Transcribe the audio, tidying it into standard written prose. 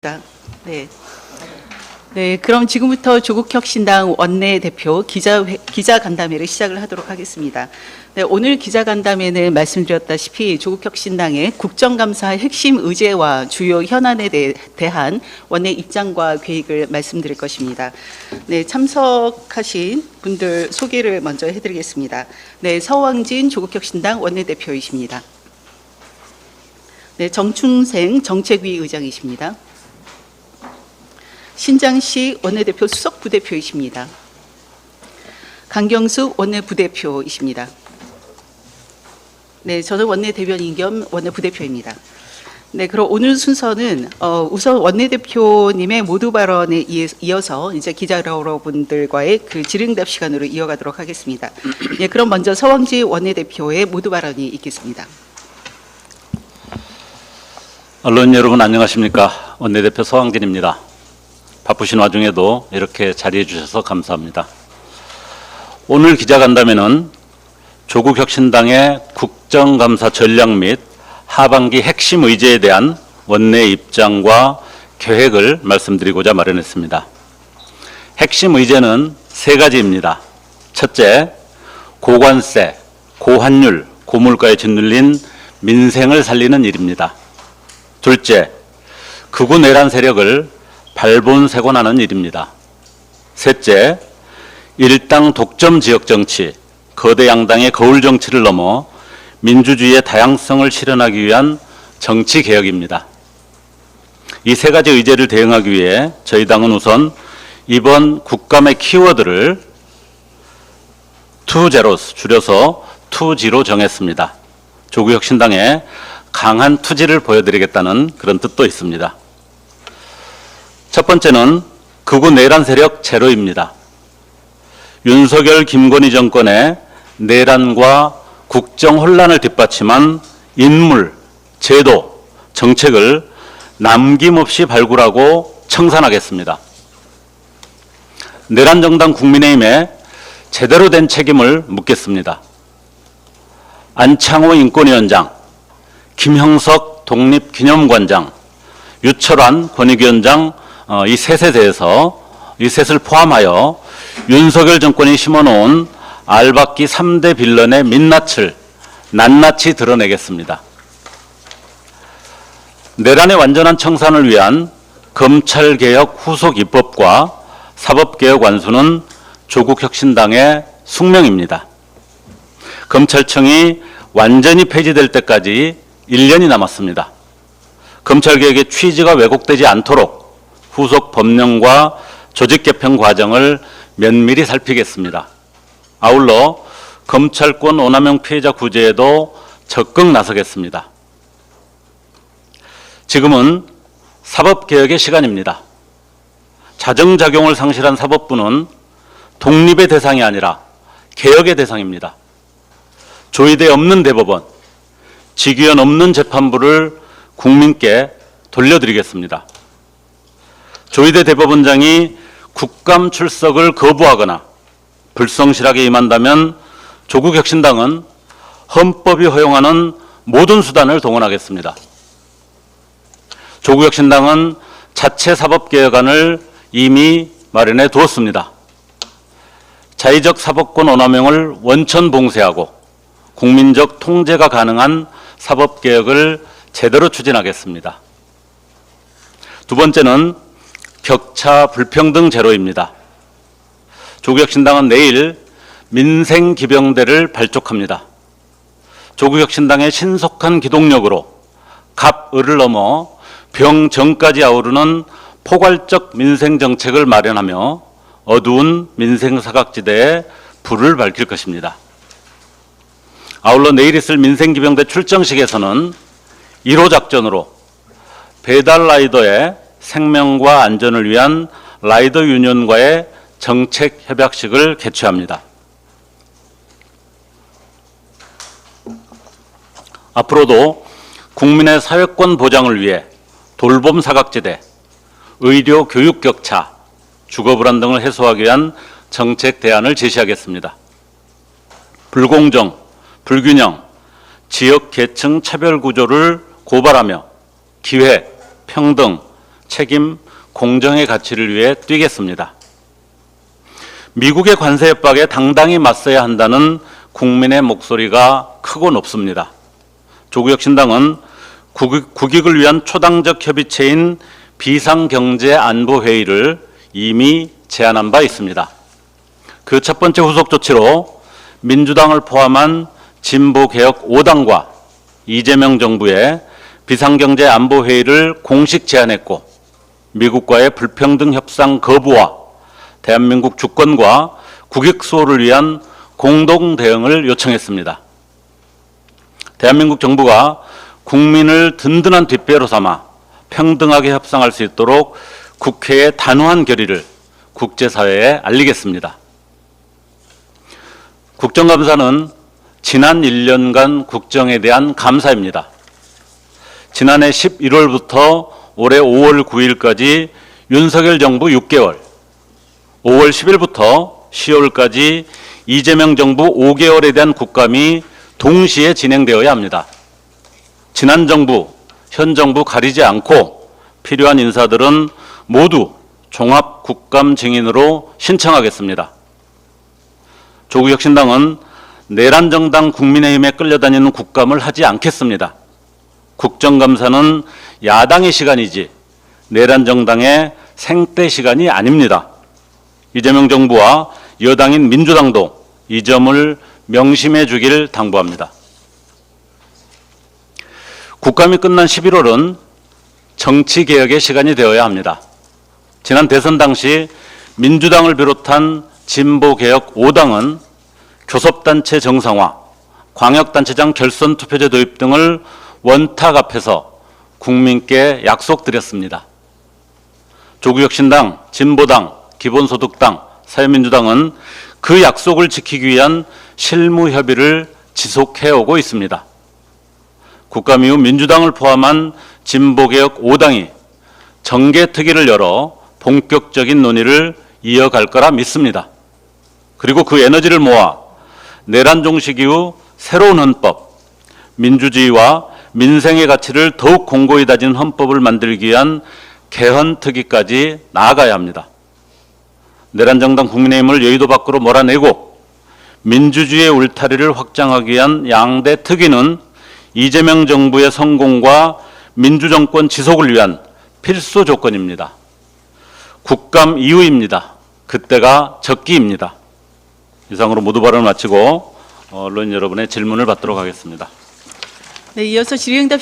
네. 네, 그럼 지금부터 조국혁신당 원내대표 기자간담회를 시작을 하도록 하겠습니다. 네, 오늘 기자간담회는 말씀드렸다시피 조국혁신당의 국정감사 핵심 의제와 주요 현안에 대한 원내 입장과 계획을 말씀드릴 것입니다. 네, 참석하신 분들 소개를 먼저 해드리겠습니다. 네, 서왕진 조국혁신당 원내대표이십니다. 네, 정충생 정책위 의장이십니다. 신장식 원내대표 수석 부대표이십니다. 강경숙 원내부대표이십니다. 네, 저는 원내대변인 겸 원내부대표입니다. 네, 그럼 오늘 순서는 우선 원내대표님의 모두 발언에 이어서 이제 기자 여러분들과의 그 질의응답 시간으로 이어가도록 하겠습니다. 네, 그럼 먼저 서왕진 원내대표의 모두 발언이 있겠습니다. 언론 여러분 안녕하십니까? 원내대표 서왕진입니다. 바쁘신 와중에도 이렇게 자리해 주셔서 감사합니다. 오늘 기자간담회는 조국혁신당의 국정감사 전략 및 하반기 핵심 의제에 대한 원내 입장과 계획을 말씀드리고자 마련했습니다. 핵심 의제는 세 가지입니다. 첫째, 고관세, 고환율, 고물가에 짓눌린 민생을 살리는 일입니다. 둘째, 극우 내란 세력을 발본색원하는 일입니다. 셋째, 일당 독점 지역 정치, 거대 양당의 거울 정치를 넘어 민주주의의 다양성을 실현하기 위한 정치 개혁입니다. 이 세 가지 의제를 대응하기 위해 저희 당은 우선 이번 국감의 키워드를 투제로스, 줄여서 투지로 정했습니다. 조국혁신당의 강한 투지를 보여드리겠다는 그런 뜻도 있습니다. 첫 번째는 극우 내란 세력 제로입니다. 윤석열, 김건희 정권의 내란과 국정 혼란을 뒷받침한 인물, 제도, 정책을 남김없이 발굴하고 청산하겠습니다. 내란 정당 국민의힘에 제대로 된 책임을 묻겠습니다. 안창호 인권위원장, 김형석 독립기념관장, 유철환 권익위원장 이 셋에 대해서 이 셋을 포함하여 윤석열 정권이 심어놓은 알박기 3대 빌런의 민낯을 낱낱이 드러내겠습니다. 내란의 완전한 청산을 위한 검찰개혁 후속 입법과 사법개혁 완수는 조국혁신당의 숙명입니다. 검찰청이 완전히 폐지될 때까지 1년이 남았습니다. 검찰개혁의 취지가 왜곡되지 않도록 후속 법령과 조직 개편 과정을 면밀히 살피겠습니다. 아울러 검찰권 오남용 피해자 구제에도 적극 나서겠습니다. 지금은 사법개혁의 시간입니다. 자정작용을 상실한 사법부는 독립의 대상이 아니라 개혁의 대상입니다. 조의대 없는 대법원, 직위원 없는 재판부를 국민께 돌려드리겠습니다. 조의대 대법원장이 국감 출석을 거부하거나 불성실하게 임한다면 조국혁신당은 헌법이 허용하는 모든 수단을 동원하겠습니다. 조국혁신당은 자체 사법개혁안을 이미 마련해 두었습니다. 자의적 사법권 오남용을 원천 봉쇄하고 국민적 통제가 가능한 사법개혁을 제대로 추진하겠습니다. 두 번째는 격차 불평등 제로입니다. 조국혁신당은 내일 민생기병대를 발족합니다. 조국혁신당의 신속한 기동력으로 갑, 을을 넘어 병, 정까지 아우르는 포괄적 민생정책을 마련하며 어두운 민생사각지대에 불을 밝힐 것입니다. 아울러 내일 있을 민생기병대 출정식에서는 1호 작전으로 배달 라이더의 생명과 안전을 위한 라이더 유니온과의 정책 협약식을 개최합니다. 앞으로도 국민의 사회권 보장을 위해 돌봄 사각지대, 의료 교육 격차, 주거 불안 등을 해소하기 위한 정책 대안을 제시하겠습니다. 불공정, 불균형, 지역 계층 차별 구조를 고발하며 기회, 평등, 책임, 공정의 가치를 위해 뛰겠습니다. 미국의 관세 협박에 당당히 맞서야 한다는 국민의 목소리가 크고 높습니다. 조국혁신당은 국익을 위한 초당적 협의체인 비상경제안보회의를 이미 제안한 바 있습니다. 그 첫 번째 후속 조치로 민주당을 포함한 진보개혁 5당과 이재명 정부의 비상경제안보회의를 공식 제안했고, 미국과의 불평등 협상 거부와 대한민국 주권과 국익 수호를 위한 공동 대응을 요청했습니다. 대한민국 정부가 국민을 든든한 뒷배로 삼아 평등하게 협상할 수 있도록 국회의 단호한 결의를 국제사회에 알리겠습니다. 국정감사는 지난 1년간 국정에 대한 감사입니다. 지난해 11월부터 올해 5월 9일까지 윤석열 정부 6개월, 5월 10일부터 10월까지 이재명 정부 5개월에 대한 국감이 동시에 진행되어야 합니다. 지난 정부, 현 정부 가리지 않고 필요한 인사들은 모두 종합 국감 증인으로 신청하겠습니다. 조국혁신당은 내란 정당 국민의힘에 끌려다니는 국감을 하지 않겠습니다. 국정감사는 야당의 시간이지 내란 정당의 생떼 시간이 아닙니다. 이재명 정부와 여당인 민주당도 이 점을 명심해 주길 당부합니다. 국감이 끝난 11월은 정치개혁의 시간이 되어야 합니다. 지난 대선 당시 민주당을 비롯한 진보개혁 5당은 교섭단체 정상화, 광역단체장 결선 투표제 도입 등을 원탁 앞에서 국민께 약속드렸습니다. 조국혁신당, 진보당, 기본소득당, 사회민주당은 그 약속을 지키기 위한 실무 협의를 지속해오고 있습니다. 국감 이후 민주당을 포함한 진보개혁 5당이 정개특위를 열어 본격적인 논의를 이어갈 거라 믿습니다. 그리고 그 에너지를 모아 내란 종식 이후 새로운 헌법, 민주주의와 민생의 가치를 더욱 공고히 다진 헌법을 만들기 위한 개헌특위까지 나아가야 합니다. 내란 정당 국민의힘을 여의도 밖으로 몰아내고 민주주의의 울타리를 확장하기 위한 양대 특위는 이재명 정부의 성공과 민주정권 지속을 위한 필수 조건입니다. 국감 이후입니다. 그때가 적기입니다. 이상으로 모두 발언을 마치고 언론 여러분의 질문을 받도록 하겠습니다. 네, 이어서 질의응답